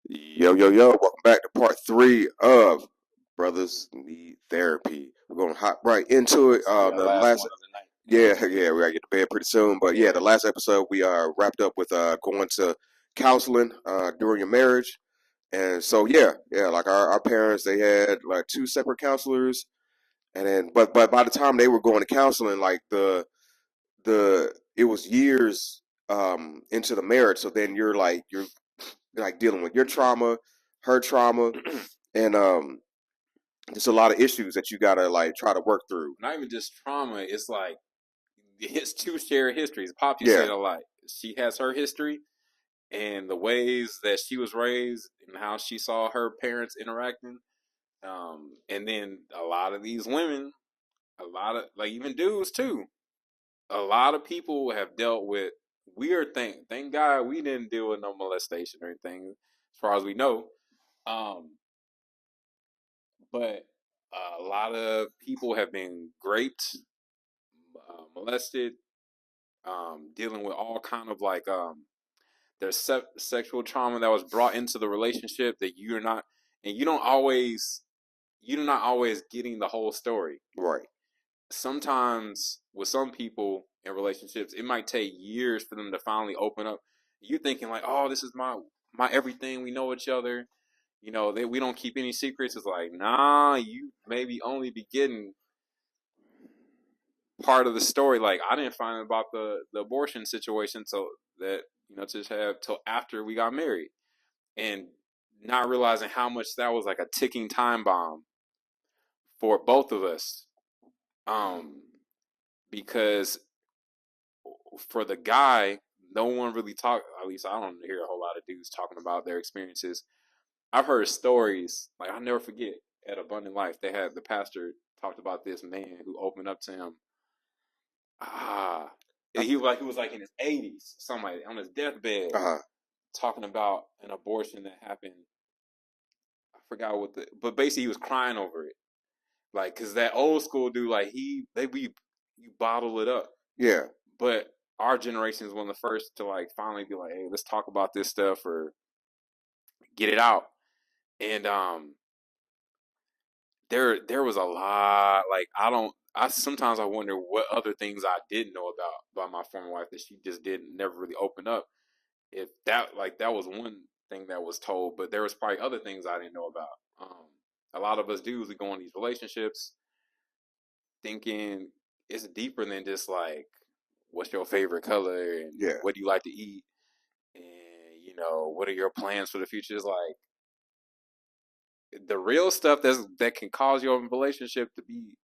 Yo, yo, yo, welcome back to part three of Brothers Need Therapy. We're going to hop right into it. Yeah, The last last, one of the night. yeah, we got to get to bed pretty soon. But yeah, the last episode we wrapped up with going to counseling during your marriage. And so, yeah, like our parents, they had like two separate counselors. And then, but by the time they were going to counseling, like it was years into the marriage. So then you're like dealing with your trauma, her trauma, and there's a lot of issues that you gotta like try to work through. Not even just trauma. It's like it's two shared histories. Pop, you Yeah, said a lot. She has her history and the ways that she was raised and how she saw her parents interacting. And then a lot of these women, a lot of like even dudes too. A lot of people have dealt with weird things. Thank God we didn't deal with no molestation or anything, as far as we know. Um, but a lot of people have been raped, molested, dealing with all kind of like there's sexual trauma that was brought into the relationship that you're not, and you're not always getting the whole story. right. Sometimes with some people in relationships, it might take years for them to finally open up. You thinking like, oh, this is my everything. We know each other. You know, we don't keep any secrets. It's like, nah, you maybe only be getting part of the story. Like I didn't find out about the abortion situation till after we got married, and not realizing how much that was like a ticking time bomb for both of us. Because for the guy, no one really talk. At least I don't hear a whole lot of dudes talking about their experiences. I've heard stories like I'll never forget at Abundant Life. They had the pastor talked about this man who opened up to him. He was like in his 80s, something like that, on his deathbed, talking about an abortion that happened. I forgot but basically he was crying over it, like because that old school dude, like you bottle it up, Yeah, but our generation is one of the first to like finally be like, hey, let's talk about this stuff or get it out, and there was a lot. Like I sometimes I wonder what other things I didn't know about my former wife that she just didn't never really open up. If that was one thing that was told, but there was probably other things I didn't know about. A lot of us dudes, we go in these relationships thinking it's deeper than just like what's your favorite color and what do you like to eat, and what are your plans for the future. Is like the real stuff that can cause your relationship to be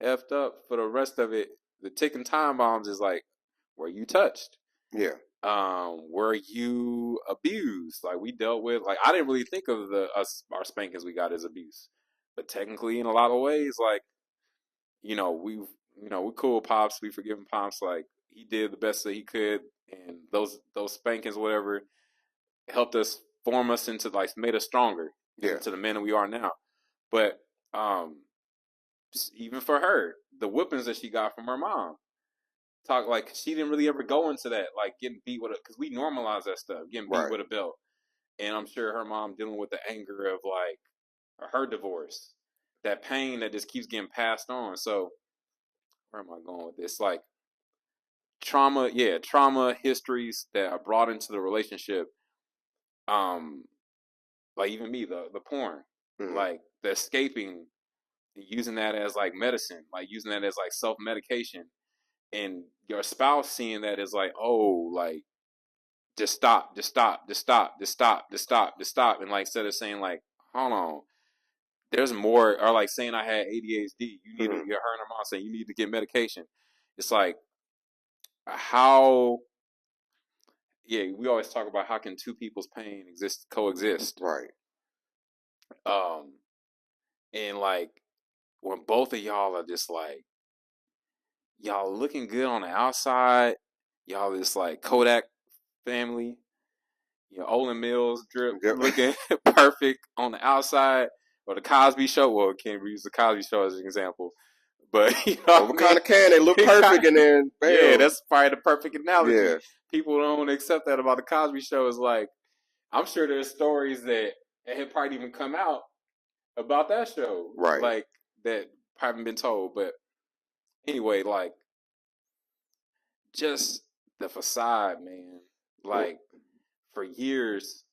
effed up for the rest of it. The ticking time bombs is like, were you touched? Yeah. Were you abused? Like we dealt with, like I didn't really think of our spankings we got as abuse, but technically in a lot of ways, like we cool pops, we forgiven pops. Like he did the best that he could, and those spankings, whatever, helped us form us into like made us stronger into the men that we are now. But even for her, the whippings that she got from her mom, talk like she didn't really ever go into that, like getting beat with it, because we normalize that stuff, getting beat with a belt. And I'm sure her mom dealing with the anger of like her divorce, that pain that just keeps getting passed on. So where am I going with this? Like trauma histories that are brought into the relationship. Like even me, the porn, like the escaping, using that as like medicine, like using that as like self medication, and your spouse seeing that as like, oh, like just stop, just stop, just stop, just stop, just stop, just stop, and like instead of saying like, hold on, there's more, or like saying I had ADHD, you need to get her and her mom saying you need to get medication. It's like how, yeah, we always talk about how can two people's pain coexist, right? And like when both of y'all are just like y'all looking good on the outside, y'all just like Kodak family, Olin Mills drip looking perfect on the outside, or the Cosby Show. Well, can't use the Cosby Show as an example, but what kind of can they look perfect and then bam. Yeah, that's probably the perfect analogy. Yeah. People don't accept that about the Cosby Show. Is like, I'm sure there's stories that had probably even come out about that show, Right. like that haven't been told. But anyway, like just the facade, man. Like for years,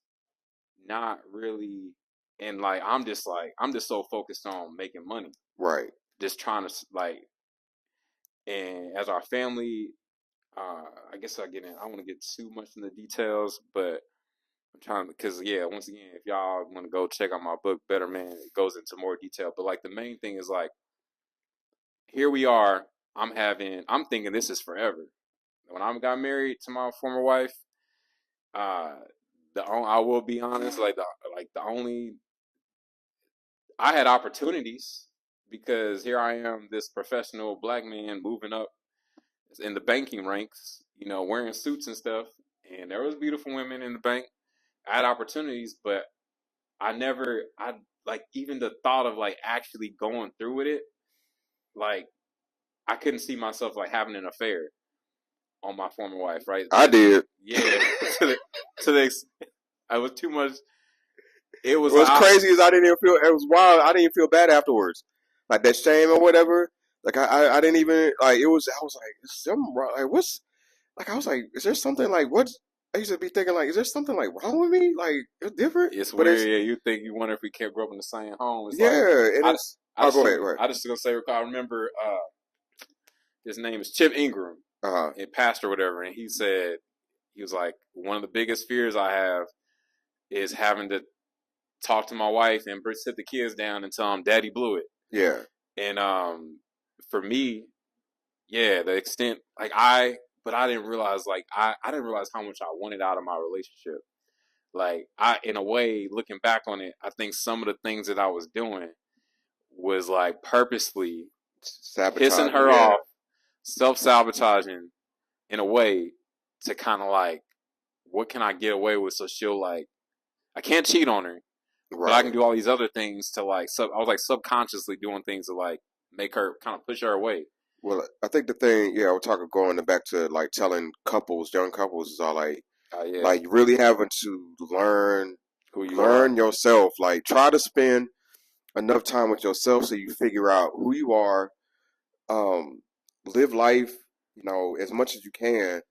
not really, and like I'm just so focused on making money, Right. just trying to like, and as our family, I guess I get in. I don't want to get too much in the details, but I'm trying because yeah, once again, if y'all want to go check out my book, Better Man, it goes into more detail. But like the main thing is like, here we are. I'm thinking this is forever. When I got married to my former wife, uh, I will be honest, the only I had opportunities because here I am, this professional black man moving up in the banking ranks, wearing suits and stuff, and there was beautiful women in the bank. I had opportunities, but I like even the thought of like actually going through with it, like I couldn't see myself like having an affair on my former wife, right? I did. Yeah, to the I was too much. It was What's like crazy is I didn't even feel. It was wild. I didn't even feel bad afterwards, like that shame or whatever. Like I didn't even like it was. I was like, is something wrong? Like what's like? I was like, is there something like what? I used to be thinking like, is there something like wrong with me? Like it's different. It's But weird. Yeah, you wonder if we can't grow up in the same home. It's like yeah, and I, it's. Oh, go ahead. Go ahead. I just gonna say, I remember his name is Chip Ingram, a pastor, or whatever, and he said he was like, one of the biggest fears I have is having to talk to my wife and sit the kids down and tell them daddy blew it. Yeah. And for me, yeah, the extent but I didn't realize I didn't realize how much I wanted out of my relationship. Like in a way, looking back on it, I think some of the things that I was doing was like purposely pissing her off, self-sabotaging in a way to kind of like, what can I get away with so she'll like, I can't cheat on her, but I can do all these other things to like, I was like subconsciously doing things to like make her kind of push her away. Well, I think the thing, we're talking going back to like telling young couples is all like, like really having to learn who you learn yourself. Like try to spend enough time with yourself so you figure out who you are. Live life, as much as you can.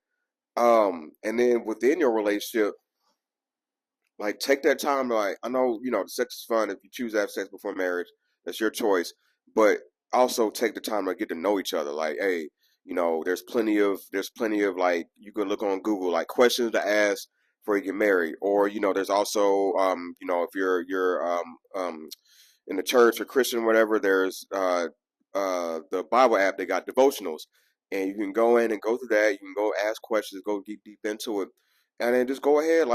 And then within your relationship, like take that time to like I know, sex is fun if you choose to have sex before marriage, that's your choice. But also take the time to get to know each other. Like, hey, there's plenty of like you can look on Google like questions to ask before you get married. Or, there's also if you're in the church or Christian, whatever, there's the Bible app. They got devotionals, and you can go in and go through that. You can go ask questions, go deep into it, and then just go ahead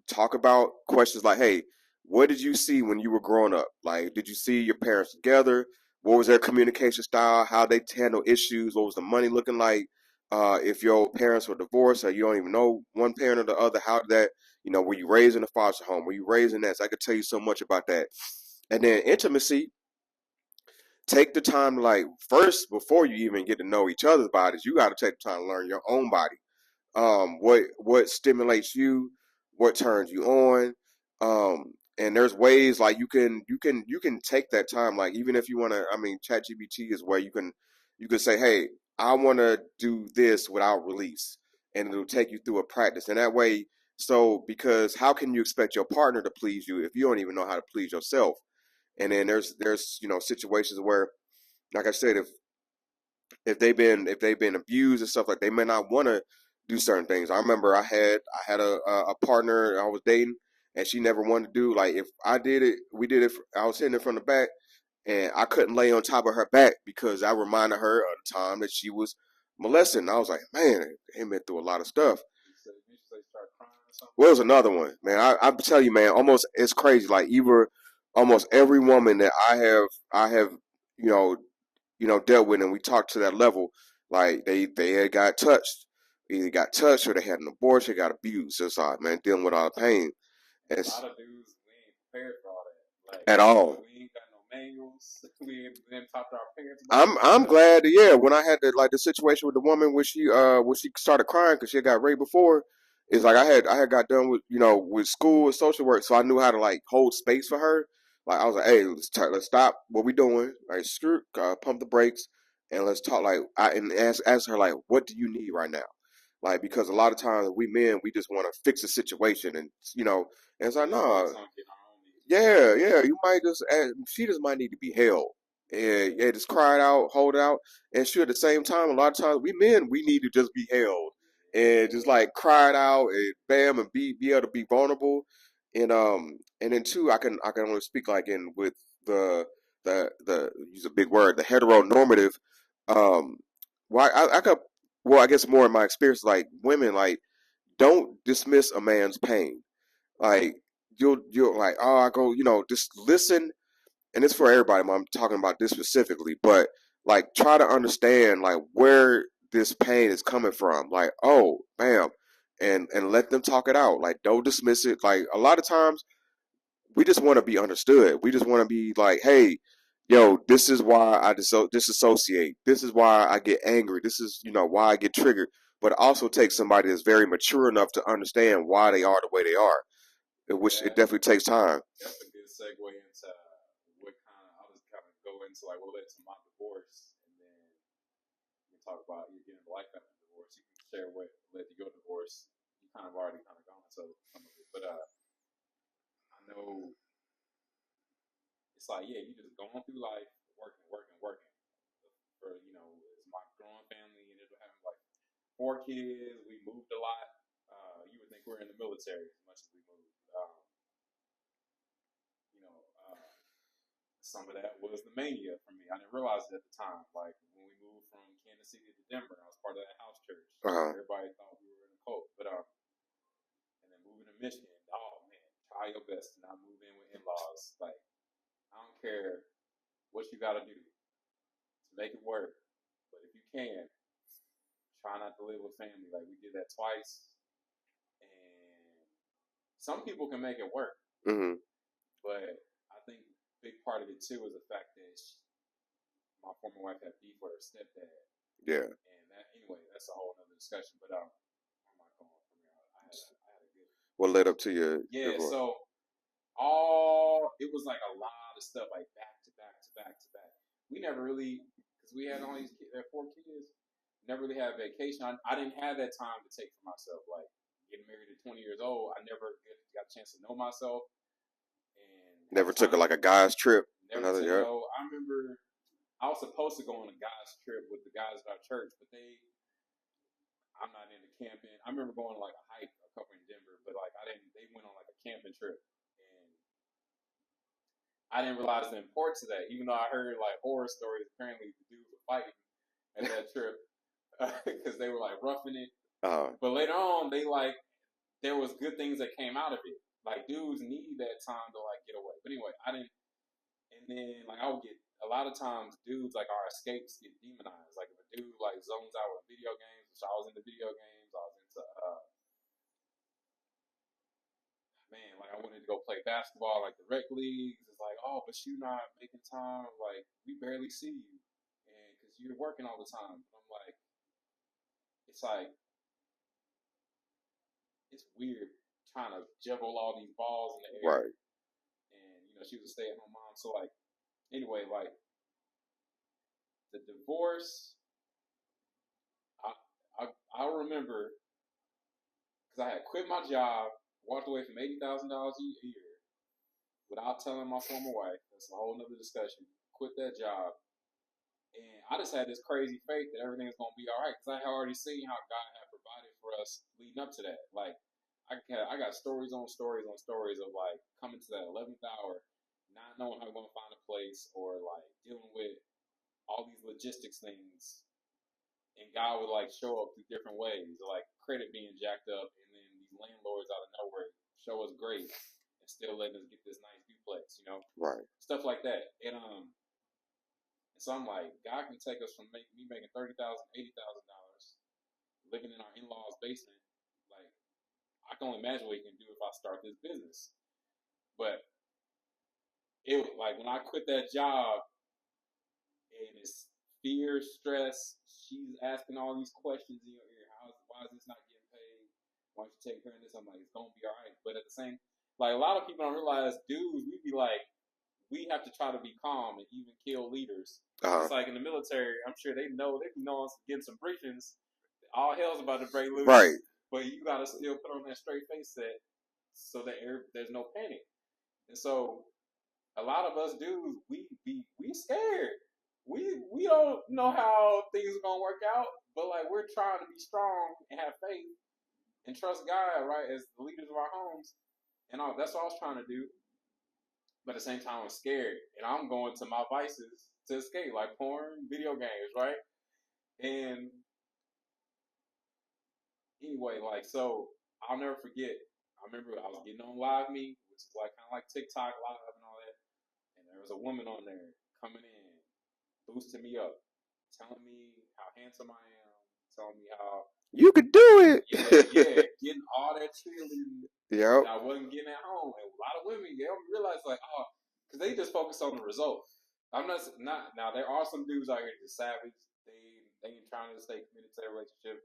talk about questions like, hey, what did you see when you were growing up? Like, did you see your parents together? What was their communication style? How they handle issues? What was the money looking like? If your parents were divorced or you don't even know one parent or the other, how that, were you raised in a foster home? Were you raised in that? So I could tell you so much about that. And then intimacy, take the time to like first before you even get to know each other's bodies, you got to take the time to learn your own body. What stimulates you, what turns you on. And there's ways like you can take that time, like even if you want to, I mean, ChatGPT is where you can say, hey, I want to do this without release, and it'll take you through a practice. And that way, so because how can you expect your partner to please you if you don't even know how to please yourself? And then there's situations where, like I said, if they've been abused and stuff, like they may not want to do certain things. I remember I had a partner I was dating, and she never wanted to do, like, if I did it, we did it. I was hitting it from the back, and I couldn't lay on top of her back because I reminded her of the time that she was molested. And I was like, man, they been through a lot of stuff. Well, it was another one, man. I tell you, man, almost it's crazy. Like either almost every woman that I have, you know, dealt with, and we talked to that level, like they had got touched, either got touched or they had an abortion, got abused. So it's like, man, dealing with all the pain. It's, a lot of dudes, we ain't prepared for all that. Like, at all. We ain't got no manuals. We didn't talk to our parents. I'm glad that, yeah, when I had the situation with the woman when she started crying because she had got raped before, it's like I had got done with with school and social work, so I knew how to like hold space for her. Like I was like, hey, let's stop what we doing. Like screw, pump the brakes, and let's talk. Like and ask her like, what do you need right now? Like because a lot of times we men we just want to fix a situation, and and it's like no, yeah, you might just she just might need to be held. And yeah, just cry it out, hold it out, and sure at the same time, a lot of times we men we need to just be held and just like cry it out and bam and be able to be vulnerable. And then two, I can only speak like in with the use a big word, the heteronormative. Um, well, I could well I guess more in my experience like women like don't dismiss a man's pain like you'll like I go just listen and it's for everybody. I'm talking about this specifically, but like try to understand like where this pain is coming from. Like oh bam, and let them talk it out. Like don't dismiss it. Like a lot of times we just want to be understood. We just want to be like hey. Yo, this is why I disassociate. This is why I get angry. This is, why I get triggered. But it also takes somebody that's very mature enough to understand why they are the way they are which it definitely takes time. That's a good segue into what kind of, I'll just kind of go into like what led to my divorce, and then we can talk about you getting a life after divorce. You can share what led to your divorce. You kind of already kind of gone into some of it, but I know it's like yeah, you just going through life, working. For it's my growing family, and it'll have like 4 kids. We moved a lot. You would think we're in the military as much as we moved. You know, some of that was the mania for me. I didn't realize it at the time. Like when we moved from Kansas City to Denver, I was part of that house church. Uh-huh. Everybody thought we were in a cult, but and then moving to Michigan, oh man, try your best to not move in with in-laws. Like I don't care what you got to do to make it work, but if you can, try not to live with family. Like we did that twice, and some people can make it work, Mm-hmm. but I think a big part of it too is the fact that my former wife had beef with her stepdad. Yeah. And that anyway, that's a whole other discussion. But I'm not going from here. I had a good What led up to your yeah. divorce? So it was like a lot of stuff like back to back to back to back. We never really because we had all these 4 kids. Never really had a vacation. I didn't have that time to take for myself. Like getting married at 20 years old, I never got a chance to know myself and have Never took time. like a guy's trip. Never Another took yeah. no. I remember I was supposed to go on a guys trip with the guys at our church, but I'm not into camping. I remember going to like a hike a couple in Denver, but like I didn't. They went on like a camping trip, and I didn't realize the importance of that. Even though I heard like horror stories, apparently the dudes were fighting at that trip because they were like roughing it. But later on, there was good things that came out of it. Like dudes need that time to like get away. But anyway, I didn't. And then like I would get a lot of times dudes like our escapes get demonized. Like if a dude like zones out with video games, which I was into video games, I was into man, like I wanted to go play basketball, like the rec leagues. It's like, oh, but you not making time. Like we barely see you, and because you're working all the time. I'm like, it's like it's weird trying to juggle all these balls in the air. Right. And she was a stay-at-home mom, so like anyway, like the divorce, I I remember because I had quit my job, walked away from $80,000 a year without telling my former wife. That's a whole nother discussion. Quit that job, and I just had this crazy faith that everything was gonna be all right because I had already seen how God had provided for us leading up to that. Like I got stories on stories on stories of like coming to that 11th hour, not knowing how I'm gonna find a place or like dealing with all these logistics things, and God would like show up through different ways, like credit being jacked up, and then these landlords out of nowhere show us grace and still letting us get this nice duplex, Right. stuff like that. And so I'm like, God can take us from me making $30,000, $80,000, living in our in-laws' basement. Like I can only imagine what He can do if I start this business. But it like when I quit that job, and it's fear, stress. She's asking all these questions in your ear. Why is this not getting paid? why don't you take care of this? I'm like, it's gonna be all right. But at the same, like a lot of people don't realize, dudes, we be like, we have to try to be calm and even kill leaders. It's like in the military, I'm sure they know getting some briefings. All hell's about to break loose, Right. but you gotta still put on that straight face set so that there's no panic. And so a lot of us dudes, we scared. We don't know how things are gonna work out, but like we're trying to be strong and have faith and trust God, right, as the leaders of our homes. And that's what I was trying to do. But at the same time, I'm scared, and I'm going to my vices to escape, like porn, video games, right? And anyway, like so, I'll never forget. I remember I was getting on Live Me, which is like kind of like TikTok Live and all that, and there was a woman on there coming in, boosting me up, telling me how handsome I am, telling me how you could do it. yeah, getting all that cheerleading Yep. that I wasn't getting at home. And a lot of women, they don't realize like, oh, because they just focus on the result. I'm not now. There are some dudes out here just savage. They ain't trying to stay committed to their relationship.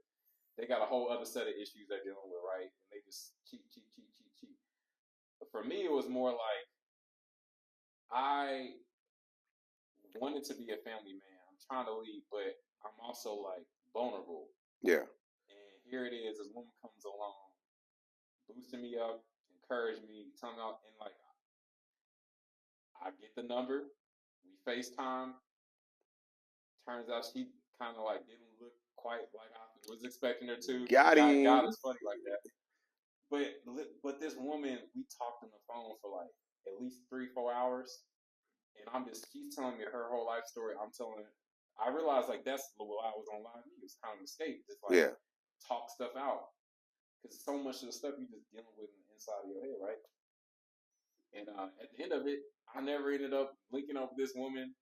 They got a whole other set of issues they're dealing with, right? And they just cheat. But for me, it was more like I wanted to be a family man. I'm trying to lead, but I'm also like vulnerable. Yeah. And here it is, this woman comes along, boosting me up, encouraging me, telling me, and like I get the number, we FaceTime. Turns out she kind of like didn't look quite like I was expecting her to. Got him. God is funny like that. But this woman, we talked on the phone for like at least 3-4 hours, and she's telling me her whole life story. I'm telling her. I realized like that's what I was on Live Me. It was kind of an escape, just like talk stuff out, because so much of the stuff you just dealing with in the inside of your head, right? And at the end of it, I never ended up linking up with this woman.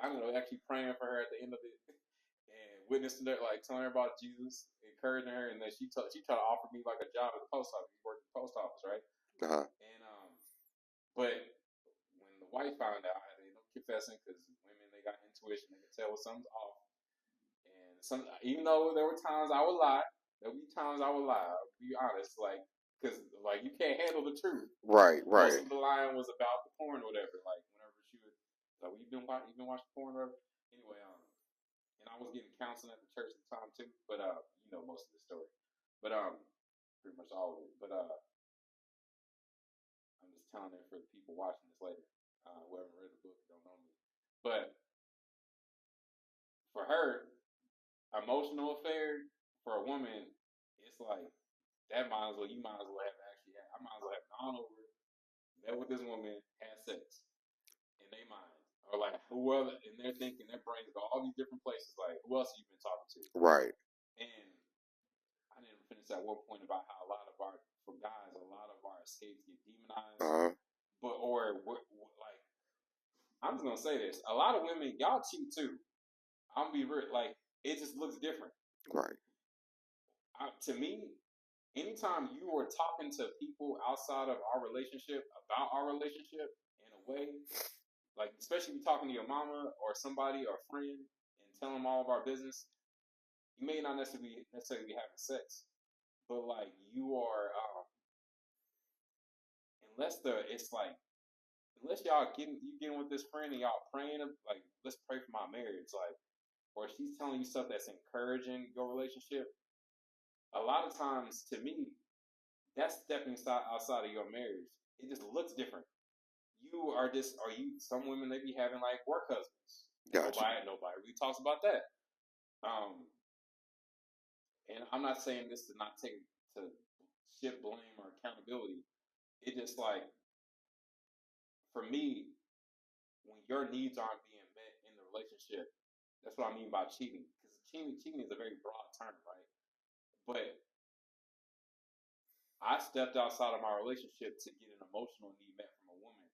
I don't know, actually praying for her at the end of it and witnessing her, like telling her about Jesus, encouraging her, and then she tried to offer me like a job at the post office. She worked at the post office, right? And but when the wife found out, I ended up confessing because women they got intuition, they can tell when something's off. And even though there were times I would lie, there'll be times I would lie. I'll be honest, like because like you can't handle the truth. Right. Most of the line was about the porn or whatever. Like whenever she would, like you've been watching porn or whatever. Anyway, and I was getting counseling at the church at the time too. But you know most of the story. But pretty much all of it. But I'm just telling it for the people watching this later. Whoever read the book don't know me. But for her, emotional affair for a woman, it's like that you might as well have actually had. I might as well have gone over, met with this woman, had sex in their mind. Or like whoever, and they're thinking their brains go all these different places. Like who else have you been talking to? Right. And I didn't finish that one point about how a lot of for guys, a lot of our escapes get demonized. But like I'm just gonna say this: a lot of women, y'all cheat too. I'm gonna be real. Like it just looks different. Right. To me, anytime you are talking to people outside of our relationship about our relationship in a way, like especially if you're talking to your mama or somebody or a friend and telling them all of our business, you may not necessarily be having sex, but like you are, unless y'all getting with this friend and y'all praying like let's pray for my marriage, like, or she's telling you stuff that's encouraging your relationship. A lot of times, to me, that's stepping outside of your marriage. It just looks different. Some women they be having like work husbands. Gotcha. Nobody really talks about that. And I'm not saying this to not take to shift blame or accountability. It just like for me, when your needs aren't being met in the relationship, that's what I mean by cheating. Because cheating is a very broad term, right? But I stepped outside of my relationship to get an emotional need met from a woman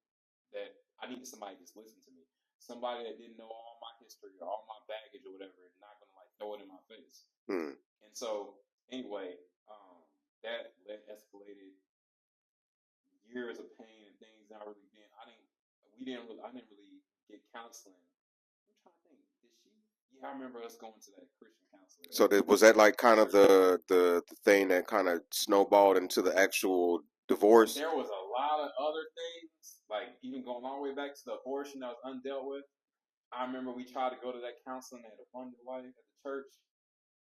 that I needed somebody to just listen to me. Somebody that didn't know all my history or all my baggage or whatever and not going to like throw it in my face. And so anyway, that escalated years of pain and things not really being, I didn't really get counseling. I'm trying to think, did she? Yeah, I remember us going to that Christian counselor. So was that like kind of the thing that kind of snowballed into the actual divorce? There was a lot of other things, like even going all the way back to the abortion that was undealt with. I remember we tried to go to that counseling at Abundant Life at the church,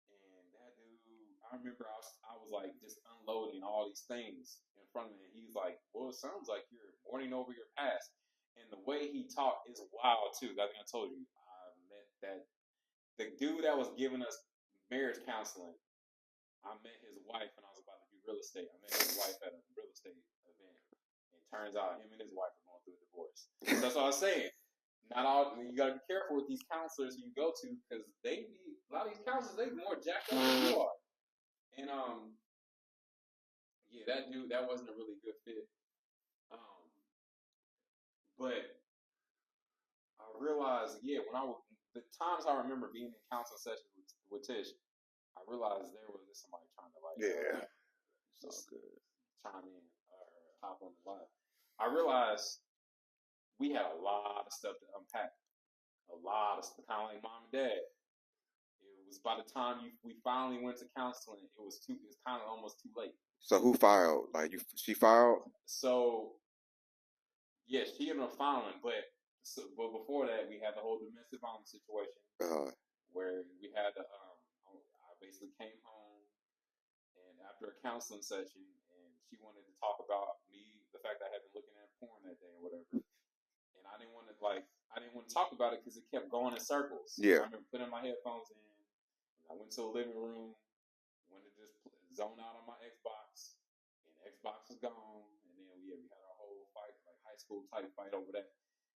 and that dude, I remember I was like just unloading all these things in front of me, and he was like, "Well, it sounds like you're mourning over your past." And the way he talked is wild too. I think I told you I met the dude that was giving us marriage counseling. I met his wife when I was about to do real estate. I met his wife at a real estate event. And turns out him and his wife are going through a divorce. So that's what I was saying. Not all you gotta be careful with these counselors you go to because they be a lot of these counselors they more jacked up than you are. And yeah, that dude that wasn't a really good fit. But I realized, yeah, when I was the times I remember being in counseling sessions with Tish, I realized there was just somebody trying to like just chime in or hop on the line. I realized we had a lot of stuff to unpack. A lot of stuff, kind of like mom and dad. It was by the time we finally went to counseling, it was kind of almost too late. So who filed? Like she filed? So yeah, she ended up filing, but before that, we had the whole domestic violence situation where we had to. I basically came home and after a counseling session, and she wanted to talk about me, the fact that I had been looking at porn that day or whatever. And I didn't want to talk about it because it kept going in circles. Yeah. I remember putting my headphones in. I went to the living room, went to just zone out on my Xbox, and Xbox was gone. And then we had our whole fight, like high school type fight over that.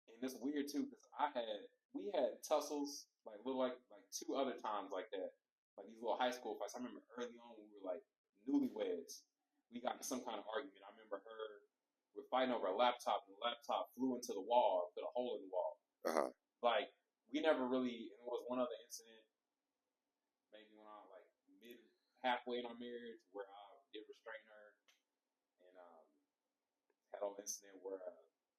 And it's weird too because we had tussles like two other times like that, like these little high school fights. I remember early on when we were like newlyweds, we got in some kind of argument. I remember we're fighting over a laptop, and the laptop flew into the wall, put a hole in the wall. Like we never really. And it was one other incident, maybe when I was like halfway in our marriage, where I did restrain her, and had an incident where I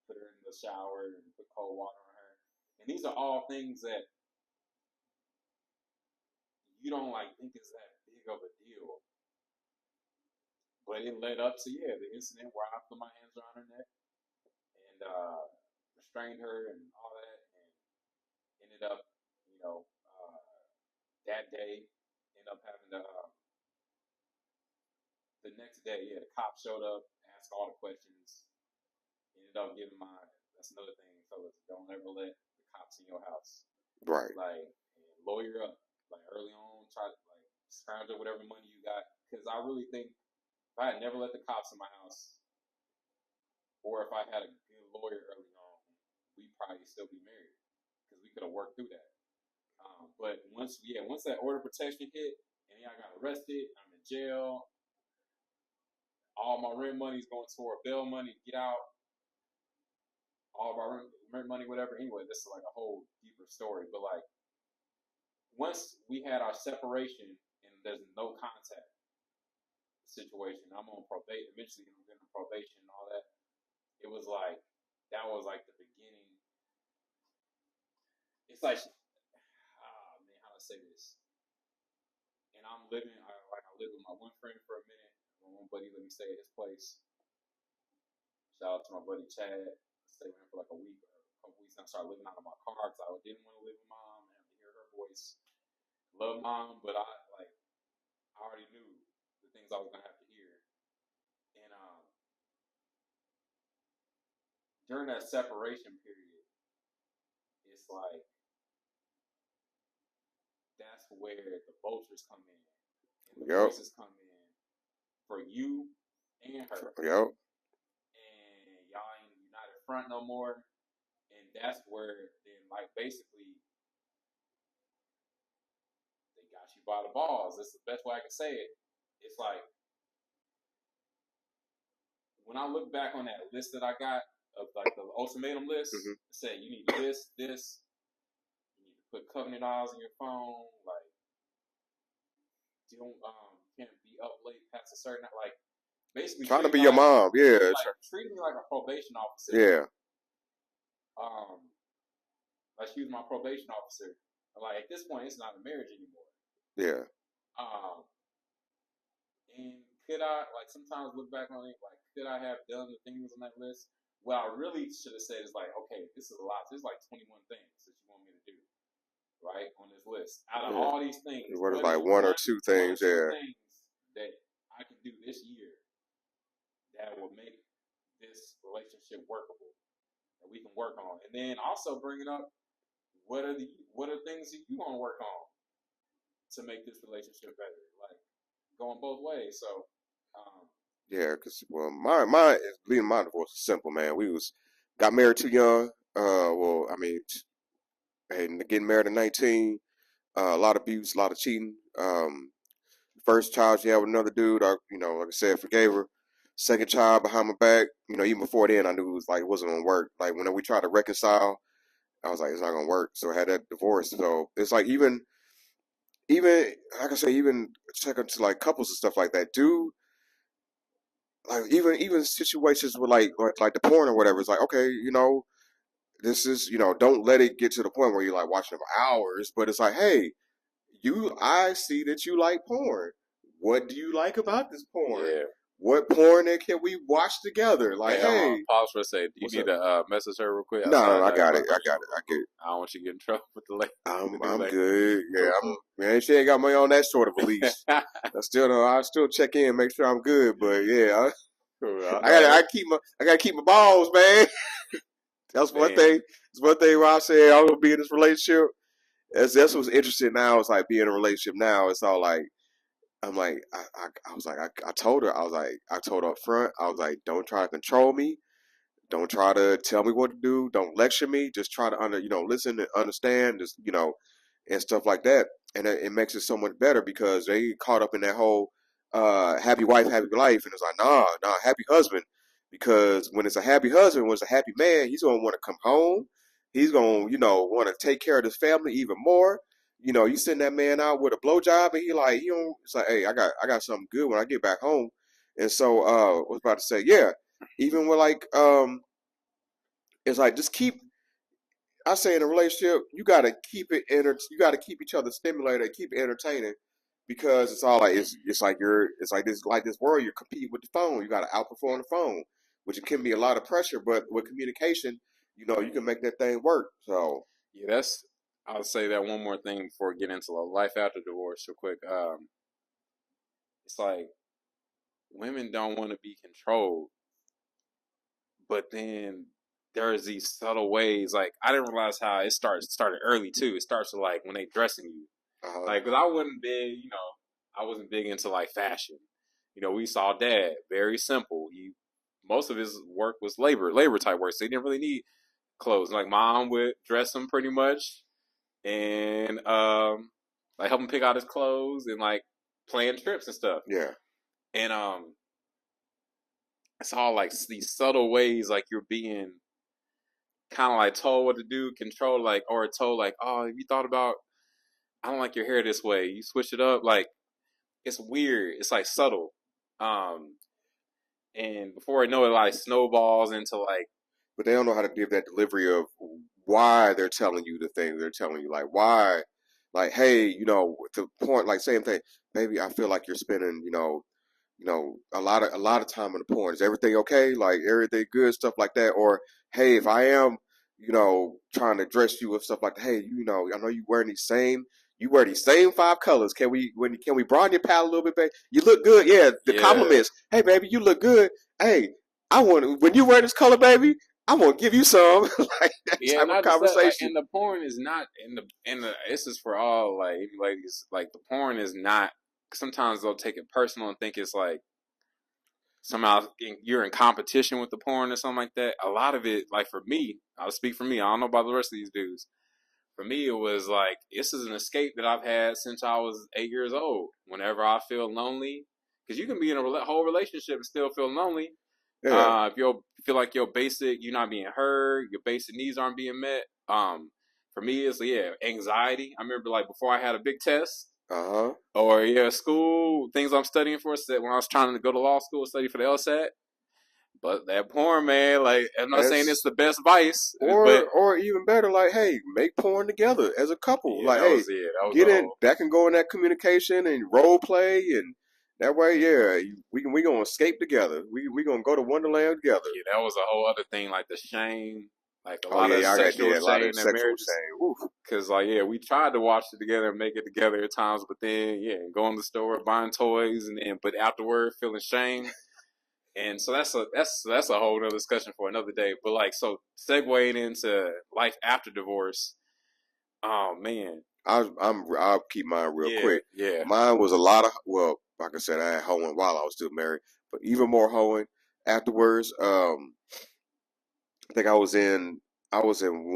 put her in the shower and put cold water on her. And these are all things that you don't like think is that big of a deal. But it led up to the incident where I put my hands around her neck and restrained her and all that, and ended up, that day, ended up having to. The next day, the cops showed up, asked all the questions, ended up giving that's another thing, fellas. Don't ever let the cops in your house. Right. Like, lawyer up. Like, early on, try to, like, scrounge up whatever money you got. Because I really think if I had never let the cops in my house, or if I had a good lawyer early on, we'd probably still be married. Because we could have worked through that. But once that order of protection hit, and I got arrested, I'm in jail, all my rent money's going toward bail money to get out. All of our rent money, whatever. Anyway, this is like a whole deeper story. But like, once we had our separation and there's no contact situation, I'm on probation. Eventually, I'm getting probation and all that. It was like that was like the beginning. It's like, man, how to say this? And I lived with my one friend for a minute. My one buddy let me stay at his place. Shout out to my buddy Chad. Stayed with him for like a week or a couple weeks. And I started living out of my car because I didn't want to live with mom and have to hear her voice. Love mom, but I already knew the things I was gonna have to hear. And during that separation period, it's like that's where the vultures come in and the voices come in for you and her. Yep. And y'all ain't united front no more. And that's where then like basically they got you by the balls. That's the best way I can say it. It's like when I look back on that list that I got of like the ultimatum list, it said you need this, you need to put covenant eyes on your phone, like you don't can't be up late past a certain like basically trying to be your mom, yeah. Like treating me like a probation officer. Yeah. Like she was my probation officer. Like at this point, it's not a marriage anymore. Yeah. And could I like sometimes look back on it like could I have done the things on that list? What I really should have said is like, okay, this is a lot. There's like 21 things that you want me to do, right, on this list. Out of all these things, What is what like is one or two one or things? two Yeah. things that I can do this year that will make this relationship workable that we can work on, and then also bringing up what are things that you want to work on to make this relationship better, like going both ways. So, Yeah, because well, my leading my divorce is simple, man. We got married too young. Well, I mean, and getting married at 19. A lot of abuse, a lot of cheating. First child she had with another dude, like I said, forgave her. Second child behind my back, even before then, I knew it was like it wasn't gonna work. Like when we tried to reconcile, I was like, it's not gonna work. So I had that divorce. So it's like even like I say, even check into like couples and stuff like that. Dude, like even situations with like the porn or whatever. It's like okay, this is don't let it get to the point where you're like watching it for hours. But it's like, hey, I see that you like porn. What do you like about this porn? yeah. What porn that can we watch together? Like, Hey, hey, pause for a second. Do you what's need up? to message her real quick? No, Outside I that, got my it. I got question it. real I get quick. it. I don't want you to get in trouble with the lady. I'm good. Yeah, man. She ain't got me on that sort of a leash. I still check in, make sure I'm good. But yeah, I gotta keep my balls, man. That's one thing. It's one thing where I said I'm gonna be in this relationship. That's what's interesting now. It's like being in a relationship now. It's all like I'm like I was like I told her I told her up front. I was like, don't try to control me. Don't try to tell me what to do. Don't lecture me. Just try to listen and understand. Just and stuff like that. And it makes it so much better because they get caught up in that whole happy wife, happy life, and it's like nah, happy husband. Because when it's a happy husband, when it's a happy man, he's gonna want to come home. He's gonna want to take care of his family even more. You send that man out with a blowjob, and he don't. It's like, hey, I got something good when I get back home. And so, I was about to say, yeah, even with it's like just keep. I say in a relationship, you gotta keep it you gotta keep each other stimulated, keep it entertaining, because it's all like it's like this world you're competing with the phone. You gotta outperform the phone, which it can be a lot of pressure, but with communication, you can make that thing work. So yeah, I'll say that one more thing before we get into life after divorce, real quick. It's like women don't want to be controlled, but then there's these subtle ways. Like I didn't realize how it started early too. It starts with like when they dressing you, like because I wasn't big into like fashion. We saw dad very simple. Most of his work was labor type work, so he didn't really need clothes. Like mom would dress him pretty much, and like help him pick out his clothes and like plan trips and stuff. yeah, And it's all like these subtle ways, like you're being kind of like told what to do, controlled, like, or told like, oh, you thought about, I don't like your hair this way. You switch it up, like it's weird. It's like subtle. Um, and before I know it, like snowballs into like, but they don't know how to give that delivery of why they're telling you the thing they're telling you, like why, like hey, the point, like same thing, baby. I feel like you're spending, a lot of time on the porn. Is everything okay? Like everything good, stuff like that. Or hey, if I am, trying to dress you with stuff like that, hey, I know you wear these same 5 colors. Can we broaden your palette a little bit, babe? You look good. Yeah, the compliments. Hey, baby, you look good. Hey, when you wear this color, baby, I want to give you some like that type of not just that, like, conversation. and the porn is not this is for all like ladies. Like the porn is not. Sometimes they'll take it personal and think it's like somehow you're in competition with the porn or something like that. A lot of it, like for me, I'll speak for me. I don't know about the rest of these dudes. For me, it was like this is an escape that I've had since I was 8 years old. Whenever I feel lonely, because you can be in a whole relationship and still feel lonely. Yeah. If you feel like you're not being heard, your basic needs aren't being met. For me, it's anxiety. I remember like before I had a big test. Or school things I'm studying for. So when I was trying to go to law school, study for the LSAT, But that porn, man, like I'm not saying it's That's the best vice, but or even better, like, hey, make porn together as a couple. yeah, Like, hey, that was a get in whole that can go in that communication and role play, and that way, yeah, we gonna escape together. We gonna go to Wonderland together. yeah, that was a whole other thing, like the shame, like a Oh lot of yeah, I got sexual yeah, a lot of shame in sexual marriages. shame. Woo. Cause like yeah, we tried to watch it together and make it together at times, but then yeah, go in the store buying toys and but afterward feeling shame. And so that's a whole other discussion for another day. But like so segueing into life after divorce, oh man. I'll keep mine real Yeah, quick. yeah. Mine was a lot of well, like I said, I had hoeing while I was still married, but even more hoeing afterwards. I think I was in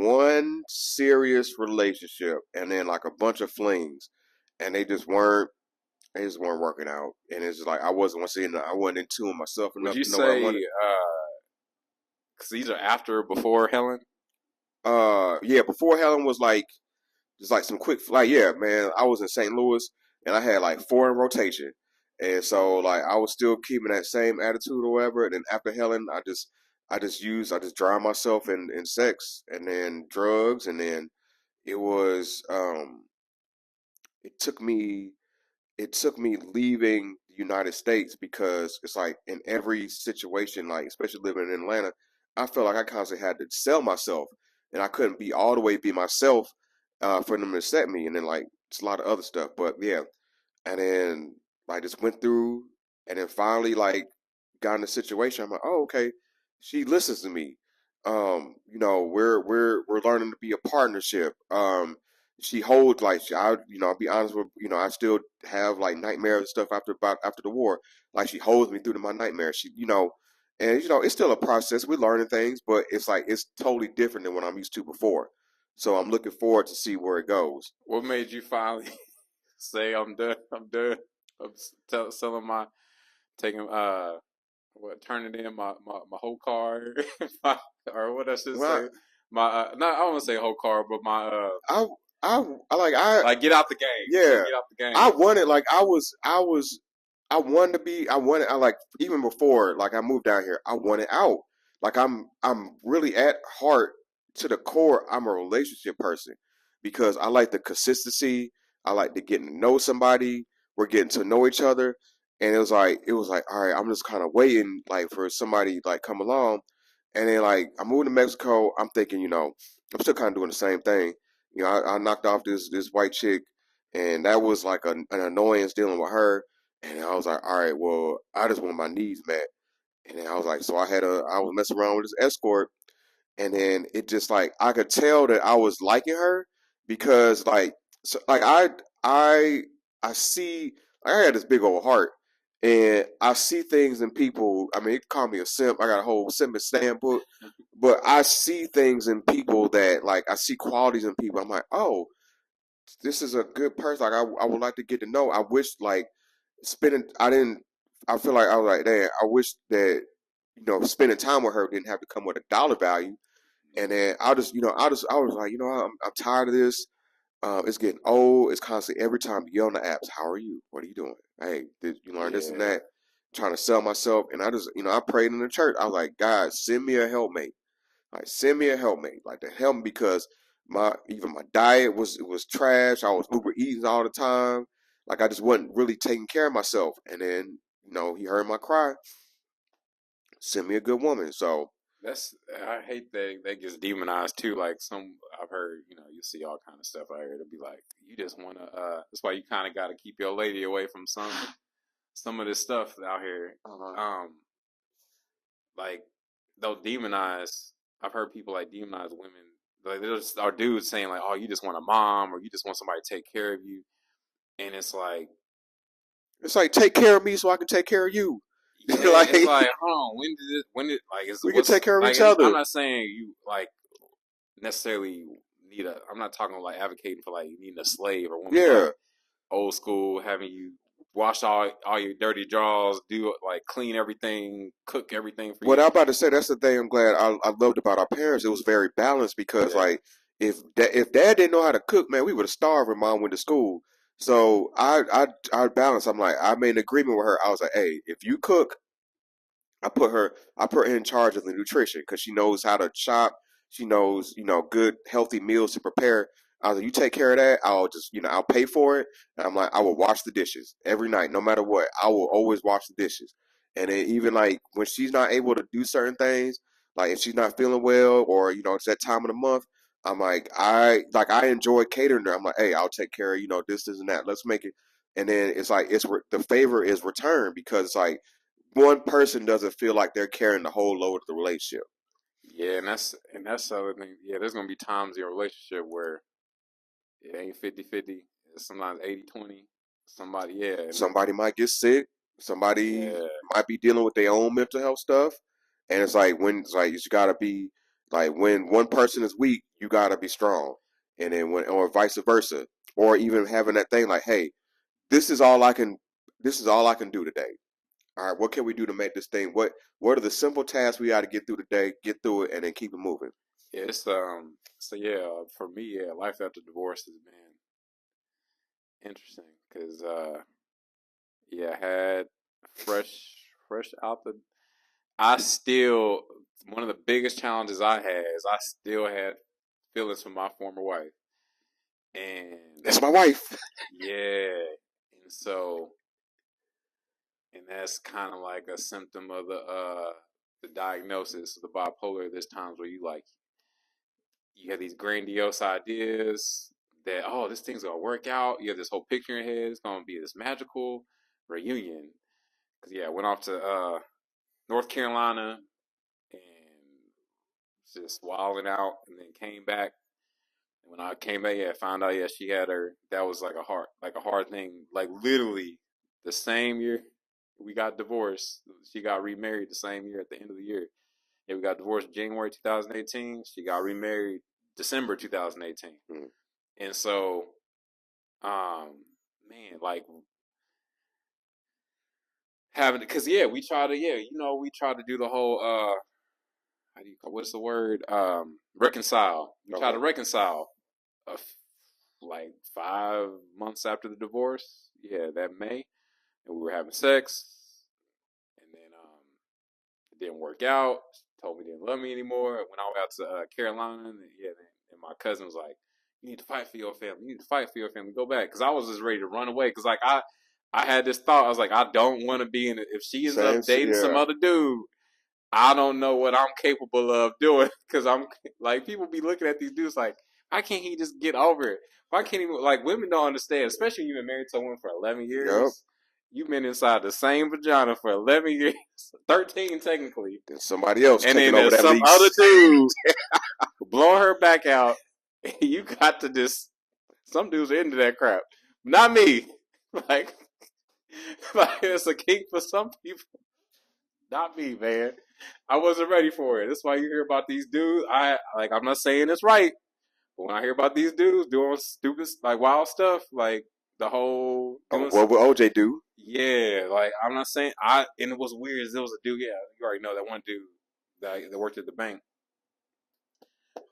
one serious relationship and then like a bunch of flings, and they just weren't working out. And it's just like I wasn't in tune with myself Would enough you to know what I say wanted. because these are after or before Helen? Yeah, before Helen was like just like some quick like yeah, man. I was in St. Louis and I had like four in rotation, and so like I was still keeping that same attitude or whatever. And then after Helen, I just drowned myself in sex and then drugs, and then it was it took me it took me leaving the United States because it's like in every situation, like especially living in Atlanta, I felt like I constantly had to sell myself, and I couldn't be all the way be myself for them to accept me, and then like it's a lot of other stuff. But yeah, and then I just went through, and then finally like got in a situation. I'm like, oh okay, she listens to me. We're learning to be a partnership. She holds like I'll be honest with I still have like nightmares and stuff after the war. Like she holds me through to my nightmares. And it's still a process. We're learning things, but it's like it's totally different than what I'm used to before. So I'm looking forward to see where it goes. What made you finally say I'm done? I'm done. I'm selling my taking what turning in my whole car my, or what I should Well, say my not I don't want to say whole car but my I like get out the game. Say yeah, get out the I game. wanted like I wanted to be I like even before like I moved down here I wanted out. Like I'm really at heart to the core I'm a relationship person because I like the consistency. I like to getting to know somebody. We're getting to know each other, and it was like all right. I'm just kind of waiting like for somebody like come along, and then like I moved to Mexico. I'm thinking I'm still kind of doing the same thing. I knocked off this white chick, and that was like an annoyance dealing with her. And I was like, all right, well, I just want my needs met. And then I was like, so I was messing around with this escort, and then it just like I could tell that I was liking her because like so, like I I see like, I had this big old heart, and I see things in people. I mean, you can call me a simp. I got a whole simp and stamp book, but I see things in people that like I see qualities in people. I'm like, oh, this is a good person. Like I would like to get to know. I wish like spending. I didn't. I feel like I was like, damn. I wish that spending time with her didn't have to come with a dollar value. And then I was like, I'm tired of this. It's getting old. It's constantly every time you get on the apps. How are you? What are you doing? Hey, did you learn this and Yeah, that? Trying to sell myself, and I just, I prayed in the church. I was like, God, send me a helpmate. Like, send me a helpmate, like to help me because my diet was trash. I was Uber eating all the time. Like I just wasn't really taking care of myself. And then he heard my cry. Send me a good woman. So that's I hate that gets demonized too. Like some I've heard you see all kind of stuff out here to be like you just want to. That's why you kind of got to keep your lady away from some of this stuff out here. Um, like they'll demonize. I've heard people like demonize women. Like there's our dudes saying like, "Oh, you just want a mom, or you just want somebody to take care of you," and it's like take care of me so I can take care of you. yeah, Like it's like, hold on, when did like is we can what's take care of like? each And I'm other. not saying you like necessarily need a. I'm not talking like advocating for like needing a slave or woman, Yeah. but old school having you wash all your dirty drawers, do like clean everything, cook everything for What you. I'm about to say, that's the thing I'm glad I loved about our parents. It was very balanced because Yeah, like if dad didn't know how to cook, man, we would have starved when mom went to school. So I balanced. I'm like I made an agreement with her. I was like, hey, if you cook, I put her in charge of the nutrition because she knows how to shop. She knows, good healthy meals to prepare. I was like, you take care of that. I'll just, I'll pay for it. And I'm like, I will wash the dishes every night, no matter what. I will always wash the dishes. And then even like when she's not able to do certain things, like if she's not feeling well or it's that time of the month, I'm like I enjoy catering her. I'm like, hey, I'll take care of this and that. Let's make it. And then it's like the favor is returned because it's like one person doesn't feel like they're carrying the whole load of the relationship. Yeah, and that's the other thing. Yeah, there's gonna be times in your relationship where it ain't 50-50. It's sometimes 80-20. Somebody, yeah, Somebody might get sick. Somebody yeah, might be dealing with their own mental health stuff, and it's like you gotta be like when one person is weak, you gotta be strong, and then when or vice versa, or even having that thing like, hey, this is all I can, this is all I can do today. All right, what can we do to make this thing? What are the simple tasks we got to get through today? Get through it, and then keep it moving. yeah. So yeah, for me, yeah, life after divorce has been interesting because yeah, I had fresh out the. I still one of the biggest challenges I had is I still had feelings for my former wife, and That's my wife. yeah, and so and that's kind of like a symptom of the diagnosis of the bipolar. There's times where you have these grandiose ideas that this thing's gonna work out. You have this whole picture in your head. It's gonna be this magical reunion. Cause yeah, I went off to North Carolina and just wilding out, and then came back. And when I came back, yeah, I found out she had her. That was like a hard thing. Like literally the same year we got divorced, she got remarried the same year at the end of the year. Yeah, we got divorced January 2018. She got remarried December 2018. Mm. And so, man, like having because yeah, we try to do the whole how do you call what's the word reconcile. We try to Okay. reconcile like 5 months after the divorce. Yeah, that May, and we were having sex, and then it didn't work out. She told me didn't love me anymore. When I went out to Carolina, and my cousin was like, "You need to fight for your family. You need to fight for your family. Go back." Because I was just ready to run away. Because like I had this thought. I was like, I don't want to be in it. If she ends up dating some Yeah. other dude, I don't know what I'm capable of doing. Because I'm like, people be looking at these dudes like, why can't he just get over it? Why can't he? Like, women don't understand, especially when you've been married to a woman for 11 Yep. years. You've been inside the same vagina for 11 years, 13 technically. Then somebody else And taking then over there's that some other lease. dude blowing her back out. You got to just, some dudes are into that crap. Not me. Like, like it's a kink for some people. Not me, man. I wasn't ready for it. That's why you hear about these dudes. I'm not saying it's right, but when I hear about these dudes doing stupid, like wild stuff, like the whole Oh, doing, what would OJ do? yeah, like I'm not saying and it was weird. There was a dude, yeah, you already know that one dude that worked at the bank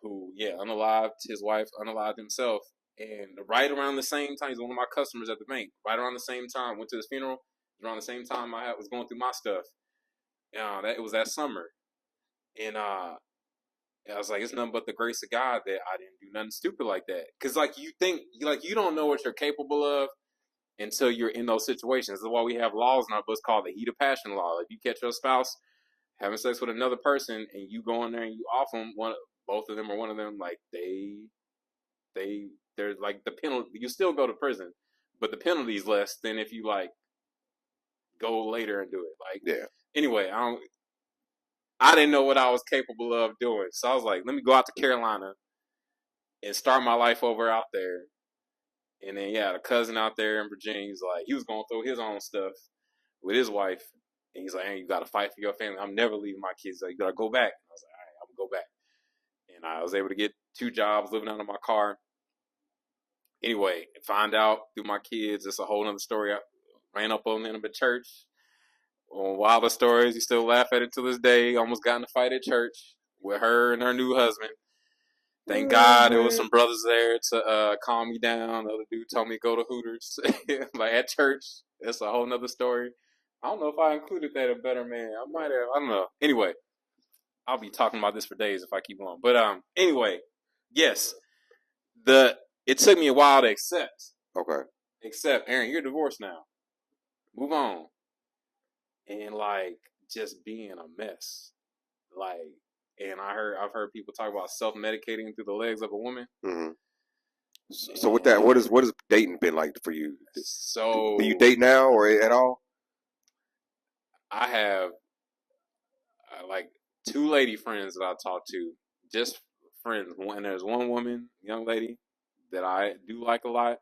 who, yeah, unalived his wife, unalived himself, and right around the same time, he's one of my customers at the bank. Right around the same time, went to his funeral. Around the same time I was going through my stuff. That it was that summer, and I was like, it's nothing but the grace of God that I didn't do nothing stupid like that. Because like you think, like you don't know what you're capable of until you're in those situations. That's why we have laws in our books called the heat of passion law. If you catch your spouse having sex with another person and you go in there and you off them, both of them or one of them, like they're like the penalty. You still go to prison, but the penalty is less than if you like go later and do it. Like Yeah. anyway, I didn't know what I was capable of doing, so I was like, let me go out to Carolina and start my life over out there. And then yeah, the cousin out there in Virginia, he's like, he was going through his own stuff with his wife, and he's like, hey, you got to fight for your family. I'm never leaving my kids. Like, you got to go back. And I was like, all right, I'm gonna go back. And I was able to get 2 jobs, living out of my car. Anyway, find out through my kids. It's a whole other story. I ran up on them at church. On wilder stories, you still laugh at it to this day. Almost got in a fight at church with her and her new husband. Thank Oh God there was man. some brothers there to calm me down. The other dude told me to go to Hooters, like at church. That's a whole nother story. I don't know if I included that a better man. I might have. I don't know. Anyway, I'll be talking about this for days if I keep on. But anyway, yes, it took me a while to accept. Okay. Accept, Aaron, you're divorced now. Move on. And like just being a mess. Like, and I've heard people talk about self-medicating through the legs of a woman. Mm-hmm. So with that, what has dating been like for you? So do you date now or at all? I have like 2 lady friends that I talk to, just friends. And there's one woman, young lady, that I do like a lot,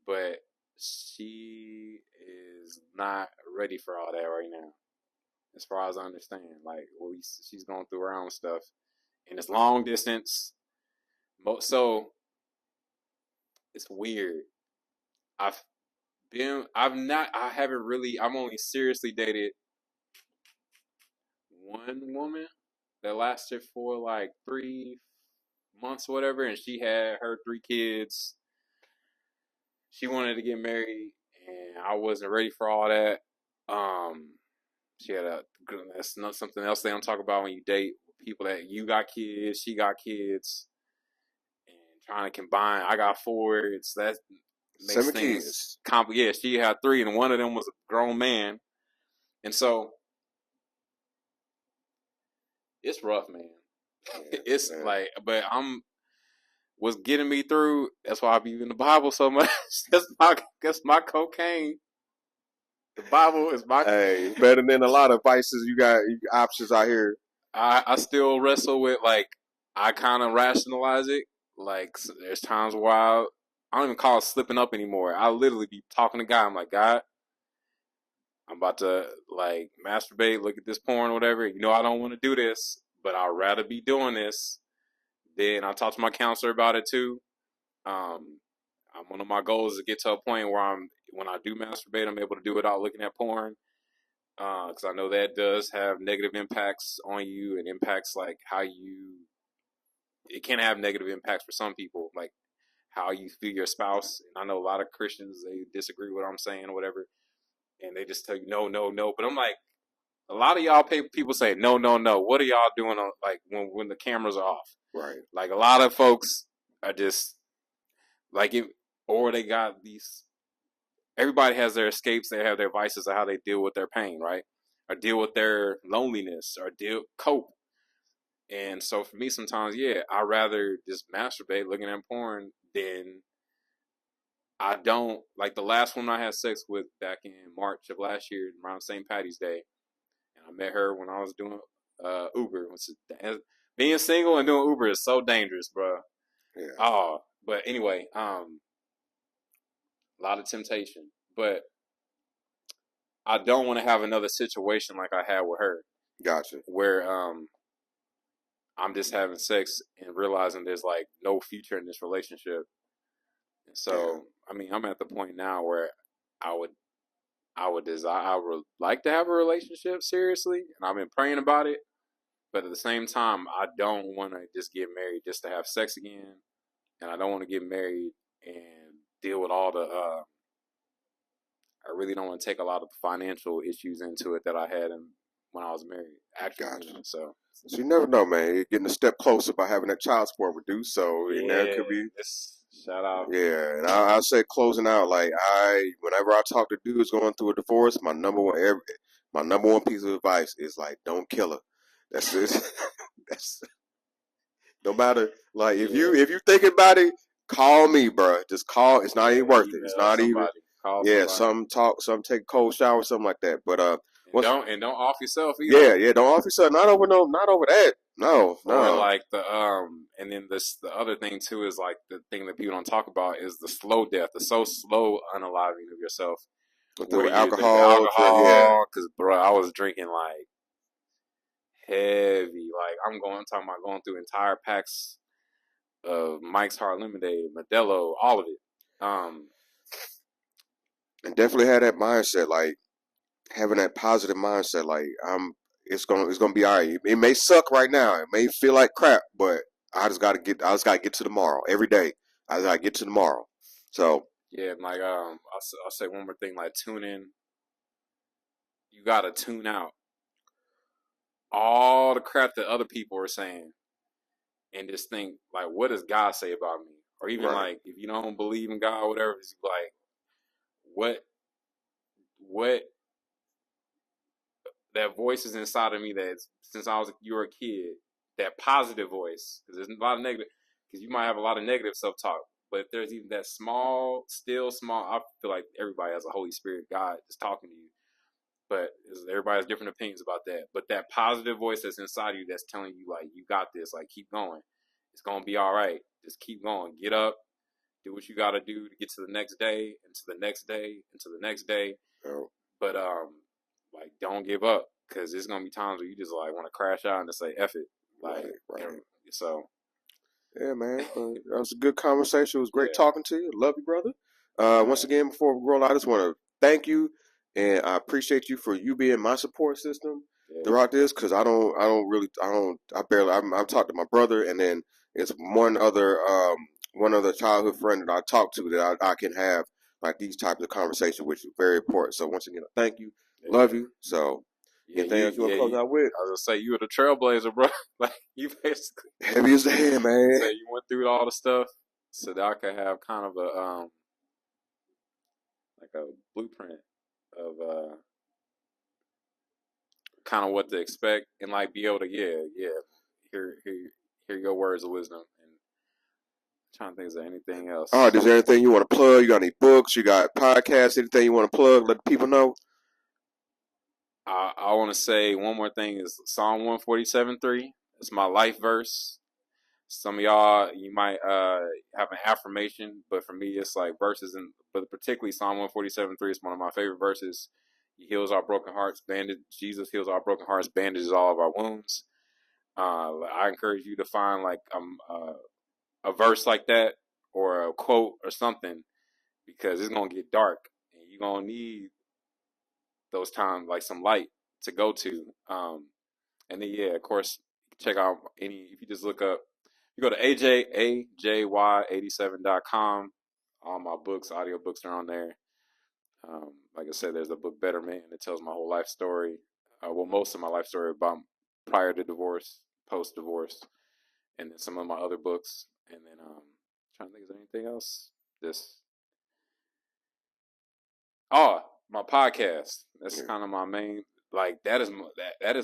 but she is not ready for all that right now. As far as I understand, like, well, she's going through her own stuff, and it's long distance. So it's weird. I haven't really. I've only seriously dated one woman that lasted for like 3 months or whatever, and she had her 3 kids. She wanted to get married, and I wasn't ready for all that. She had that's not something else they don't talk about when you date people that you got kids, she got kids, and trying to combine. I got 4. It's that makes 7 things kids. Yeah, she had 3, and one of them was a grown man, and so it's rough, man. It's like, but what's getting me through. That's why I be in the Bible so much. That's my cocaine. The Bible is my. Hey, better than a lot of vices. You got options out here. I still wrestle with, like, I kind of rationalize it. Like, there's times where I don't even call it slipping up anymore. I literally be talking to God. I'm like, God, I'm about to like masturbate, look at this porn, or whatever. You know, I don't want to do this, but I'd rather be doing this. Then I talk to my counselor about it too. One of my goals is to get to a point where when I do masturbate, I'm able to do it without looking at porn. Because I know that does have negative impacts on you, and impacts like it can have negative impacts for some people, like how you feel your spouse. And I know a lot of Christians, they disagree with what I'm saying or whatever, and they just tell you no, no, no. But I'm like, a lot of y'all people say no, no, no. What are y'all doing on, like, when the cameras are off? Right. Like, a lot of folks are just like it, or they got these. Everybody has their escapes. They have their vices of how they deal with their pain, right? Or deal with their loneliness, or cope. And so for me, sometimes, yeah, I'd rather just masturbate looking at porn than I don't. Like, the last woman I had sex with back in March of last year, around St. Patty's Day, and I met her when I was doing Uber. Being single and doing Uber is so dangerous, bro. Yeah. Oh, but anyway, a lot of temptation, but I don't want to have another situation like I had with her. Gotcha. Where I'm just having sex and realizing there's like no future in this relationship. And so, I mean, I'm at the point now where I would like to have a relationship seriously, and I've been praying about it. But at the same time, I don't want to just get married just to have sex again, and I don't want to get married and deal with all the. I really don't want to take a lot of the financial issues into it that I had when I was married. Actually, Gotcha. so you never know, man. You're getting a step closer by having that child support reduced. So that could be. Shout out. Yeah, and I say closing out. Like whenever I talk to dudes going through a divorce, my number one piece of advice is like, don't kill her. That's it. That's no matter. Like if you thinking about it, call me, bro. Just call. It's not even worth it. It's not even. Yeah, some take a cold shower, something like that. But don't off yourself either. Yeah, don't off yourself. Not over that. No. Or like and then the other thing too is like the thing that people don't talk about is the slow death, the so slow unaliving of yourself. With alcohol, because bro, I was drinking like heavy. Like I'm talking about going through entire packs of Mike's Hard Lemonade, Modelo, all of it. And definitely had that mindset, like having that positive mindset, like it's gonna be all right. It may suck right now, it may feel like crap, but I just gotta get to tomorrow every day. I just gotta get to tomorrow. So yeah, like I'll say one more thing, like tune in you gotta tune out all the crap that other people are saying and just think like, what does God say about me? Or even Right. like, if you don't believe in God, or whatever, it's like, what that voice is inside of me that's since you were a kid, that positive voice, because there's a lot of negative, because you might have a lot of negative self-talk, but if there's even that small, I feel like everybody has a Holy Spirit, God is talking to you, but everybody has different opinions about that. But that positive voice that's inside of you that's telling you like, you got this, like keep going, it's gonna be all right, just keep going, get up, do what you got to do to get to the next day, and to the next day, and to the next day. Oh. But like don't give up, because there's gonna be times where you just like want to crash out and just say F it, like Right. so. Yeah, man. That was a good conversation. It was great Yeah. talking to you. Love you, brother. Once again, before we roll out, I just want to thank you, and I appreciate you for you being my support system throughout this. Because I barely. I've talked to my brother, and then it's one other childhood friend that I talk to that I can have like these types of conversations, which is very important. So once again, thank you. Love you. So anything else you want to close out with? I was gonna say you were the trailblazer, bro. Like you basically Heavy as the hand, man. so you went through all the stuff so that I could have kind of a like a blueprint of kind of what to expect, and like be able to hear your words of wisdom. And I'm trying to think, is there anything else? All right, is there anything you want to plug? You got any books? You got podcasts? Anything you want to plug? Let people know. I want to say one more thing is Psalm 147:3. It's my life verse. Some of y'all, you might have an affirmation, but for me, it's like verses, but particularly Psalm 147:3 is one of my favorite verses. He heals our broken hearts, Jesus heals our broken hearts, bandages all of our wounds. I encourage you to find like a verse like that or a quote or something, because it's gonna get dark and you're gonna need those times like some light to go to. And then of course, check out if you just look up, you go to AJY87.com. All my books, audiobooks are on there. Like I said, there's a book, Better Man, that tells my whole life story. Most of my life story about prior to divorce, post divorce, and then some of my other books. And then trying to think, is there anything else? My podcast. That's kind of my main. Like that is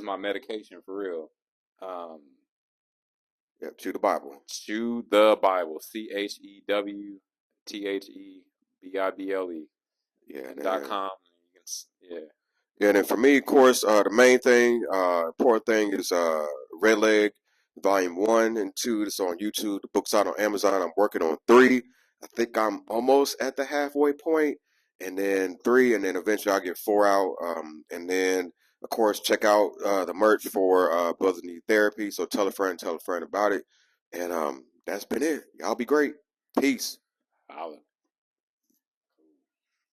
my medication for real. Chew the Bible. Chew the Bible. CHEWTHEBIBLE. .com. Yeah, and then for me, of course, the main thing, important thing is Red Leg Volume 1 and 2. It's on YouTube. The book's out on Amazon. I'm working on 3. I think I'm almost at the halfway point. And then 3, and then eventually I'll get 4 out. And then, of course, check out the merch for Brothers Need Therapy. So tell a friend about it. And that's been it. Y'all be great. Peace. Holla.